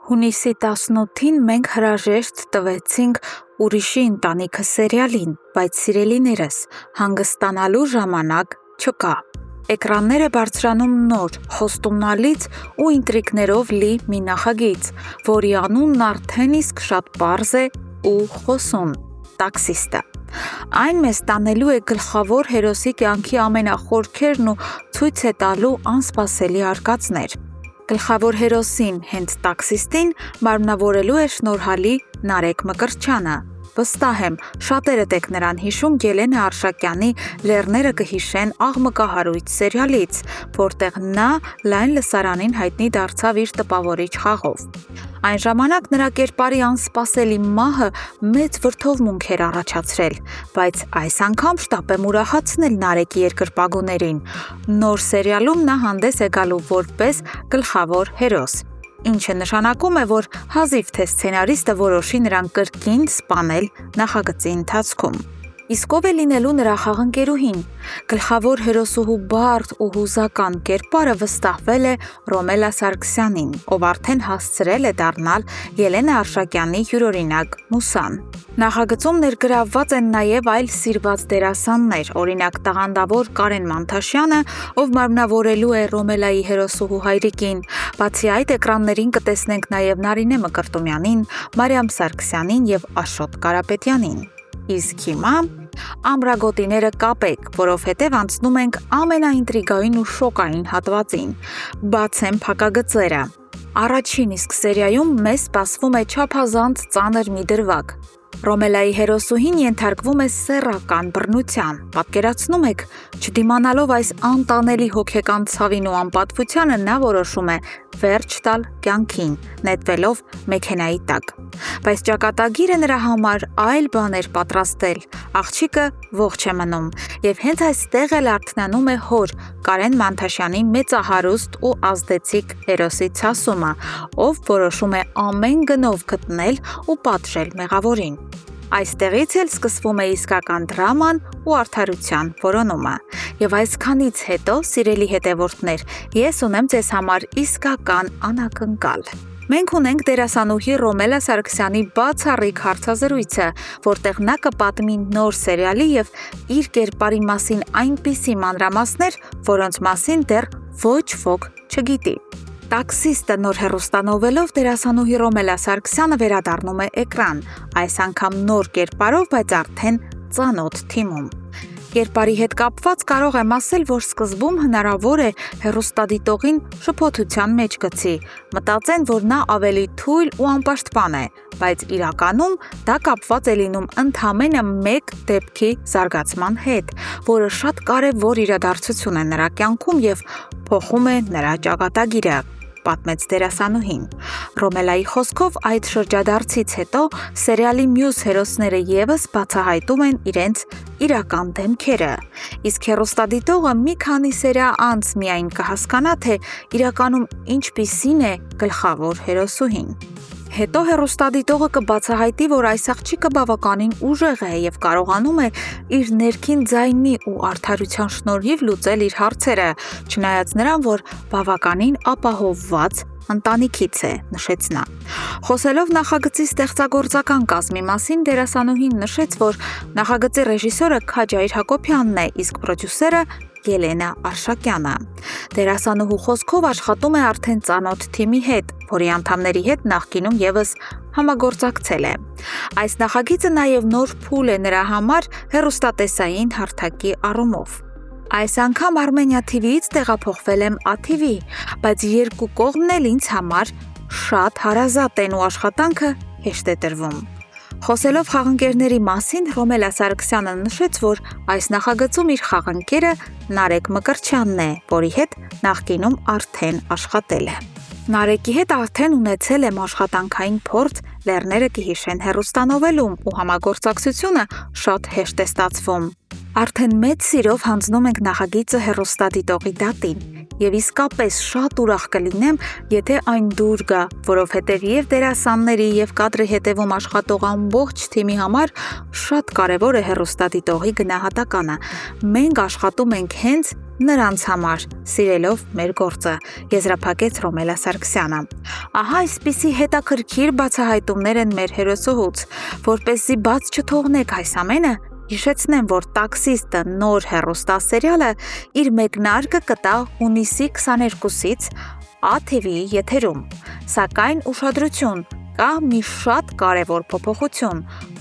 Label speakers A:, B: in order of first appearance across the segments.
A: Հունիսի 18-ին մենք հրաժեշտ տվեցինք «Ուրիշի ընտանիքը» սերիալին, բայց սիրելիներս, հանգստանալու ժամանակ չկա։ Էկրաններ է բարձրանում նոր, խոստումնալից ու ինտրիգներով լի մի նախագիծ, որի անունն արդեն իսկ շատ պարզ է ու խոսուն՝ տաքսիստը։ Այն մեզ տանելու է գլխավոր հերոսի կյանքի ամենախորքերն ու ցույց է տալու անսպասելի արկածներ։ Գլխավոր հերոսին, հենց տաքսիստին, մարմնավորելու է շնորհալի Նարեկ Մկրտչյանը։ Վստահ եմ, շատերդ եք նրան հիշում Ելենա Արշակյանի «Լեռները կհիշեն» աղմկահարույց սերիալից, որտեղ նա լայն լսարանին հայտնի դարձավ իր տպավորիչ խաղով։ Այն ժամանակ նրա կերպարի անսպասելի մահը մեծ վրդովմունք էր առաջացրել, բայց այս անգամ շտապ եմ ուրախացնել Նարեկի երկրպագուներին։ Նոր սերիալում նա հանդես է գալու որպես գլխավոր հերոս, ինչը նշանակում է, որ հազիվ թե սցենարիստը որոշի նրան կրկին սպանել նախագծի ընթացքում։ Իսկ ով է լինելու նրա խաղընկերուհին։ Գլխավոր հերոսուհու բարդ ու հուզական կերպարը վստահվել է Ռոմելա Սարգսյանին, ով արդեն հասցրել է դառնալ Ելենա Արշակյանի յուրօրինակ մուսան։ Նախագծում ներգրավված են նաև այլ սիրված դերասաններ, օրինակ տաղանդավոր Կարեն Մանթաշյանը, ով մարմնավորելու է Ռոմելայի հերոսուհու հայրիկին։ Բացի այդ, էկրաններին կտեսնենք նաև Նարինե Մկրտումյանին, Մարիամ Սարգսյանին եւ Աշոտ Կարապետյանին։ Իսկ հիմա ամրագոտիները կապեք, որովհետև անցնում ենք ամենաինտրիգային ու շոկային հատվածին։ Բացեմ փակագծերը։ Առաջին իսկ սերիայում մեզ սպասվում է չափազանց ծանր մի դրվագ։ Ռոմելայի հերոսուհին ենթարկվում է սեռական բռնության։ Պատկերացնում եք, չդիմանալով այս անտանելի հոգեկան ցավին ու անպատվությանը, նա որոշում է վերջ տալ կյանքին, նետվելով մեքենայի տակ։ Բայց ճակատագիրը նրա համար այլ բան էր պատրաստել։ Աղջիկը ողջ է մնում, եւ հենց այստեղ էլ արթնանում է հոր Կարեն Մանթաշյանի մեծահարուստ ու ազդեցիկ հերոսի ցասումը, ով որոշում է ամեն գնով գտնել ու պատժել մեղավորին։ Այստեղից էլ սկսվում է իսկական դրաման ու արդարության որոնումը։ Եվ այսքանից հետո, սիրելի հետևորդներ, ես ունեմ ձեզ համար իսկական անակնկալ։ Մենք ունենք դերասանուհի Ռոմելա Սարգսյանի բացառիկ հարցազրույցը, որտեղ նա կպատմի նոր սերիալի եւ իր կերպարի մասին այնպիսի մանրամասներ, որոնց մասին դեռ ոչ ոք չգիտի։ Տաքսիստը նոր հեռուստանովելով դերասանուհի Ռոմելա Սարգսյանը վերադառնում է էկրան, այս անգամ նոր կերպարով, բայց արդեն ծանոթ թիմում։ Կերպարի հետ կապված կարող եմ ասել, որ սկզբում հնարավոր է հեռուստադիտողին շփոթության մեջ գցի, մտածեն, որ նա ավելի թույլ ու անպաշտպան է, բայց իրականում դա կապված է լինում ընդամենը մեկ դեպքի զարգացման հետ, որը շատ կարևոր իրադարձություն է նրա կյանքում եւ փոխում է նրա ճակատագիրը, պատմեց դերասանուհին։ Ռոմելայի խոսքով այդ շրջադարձից հետո սերիալի մյուս հերոսները եւս բացահայտում են իրենց իրական դեմքերը։ Իսկ հեռուստադիտողը մի քանի սերիա անց միայն կհասկանա, թե իրականում ինչպիսին է գլխավոր հերոսուհին։ Հետո հեռուստադիտողը կբացահայտի, որ այս աղջիկը բավականին ուժեղ է եւ կարողանում է իր ներքին ձայնի ու արդարության շնորհիվ լուծել իր հարցերը, չնայած նրան, որ բավականին ապահովված ընտանիքից է, նշեց նա։ Խոսելով նախագծի ստեղծագործական կազմի մասին, դերասանուհին նշեց, որ նախագծի ռեժիսորը Քաջայր Հակոբյանն է, իսկ պրոդյուսերը Ելենա Արշակյանը։ Դերասանուհու խոսքով աշխատում է արդեն ծանոթ թիմի հետ, որի անդամների հետ նախկինում եւս համագործակցել է։ Այս նախագիծը նաեւ նոր փուլ է նրա համար հեռուստատեսային հարթակի առումով։ Այս անգամ Armenia TV-ից տեղափոխվել եմ ATV, բայց երկու կողմն էլ ինձ համար շատ հարազատ են ու աշխատանքը հեշտ է տրվում։ Խոսելով խաղընկերների մասին, Ռոմելա Սարգսյանը նշեց, որ այս նախագծում իր խաղընկերը Նարեկ Մկրտչյանն է, որի հետ նախկինում արդեն աշխատել է։ Նարեկի հետ արդեն ունեցել եմ աշխատանքային փորձ Լեռները կհիշեն հեռուստանովելում ու համագործակցությունը շատ հեշտ է ստացվում։ Արդեն մեծ սիրով հանձնում ենք նախագիծը հեռուստադիտողի դատին եւ իսկապես շատ ուրախ կլինեմ, եթե այն դուր գա, որովհետեւ եւ դերասանների եւ կադրի հետևում աշխատող ամբողջ թիմի համար շատ կարեւոր է հեռուստադիտողի գնահատականը։ Մենք աշխատում ենք հենց նրանց համար, սիրելով մեր գործը, եզրափակեց Ռոմելա Սարգսյանը։ Ահա այսպիսի հետաքրքիր բացահայտումներ են մեր հերոսուհուց, որպեսզի բաց չթողնեք այս ամենը, հիշեցնեմ, որ Տաքսիստը նոր հեռուստասերիալը իր մեկնարկը կտա հունիսի 22-ից ATV-ի եթերում, սակայն ուշադրություն, կա մի շատ կարևոր փոփոխություն,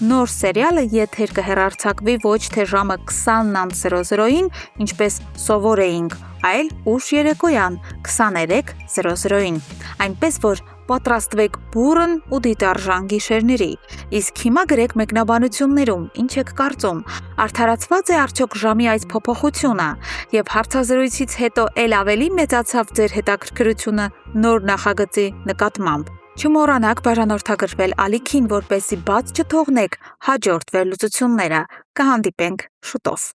A: նոր սերիալը եթեր կհեռարձակվի ոչ թե ժամը 20:00-ին, ինչպես սովոր էինք, այլ ուշ երեկոյան 23:00-ին, այնպես որ պատրաստվեք բուռն ու դիտարժան գիշերների, իսկ հիմա գրեք մեկնաբանություններում, ինչ եք կարծում, արդարացված է արդյոք ժամի այս փոփոխությունը, և հարցազրույցից հետո էլ ավելի մեծացավ ձեր հետաքրքրությունը նոր նախագծի նկատմամբ։ Չմոռանաք բաժանորդագրվել ալիքին, որպեսզի բաց չթողնեք հաջորդ վերլուծությունները, կհանդիպենք շուտով։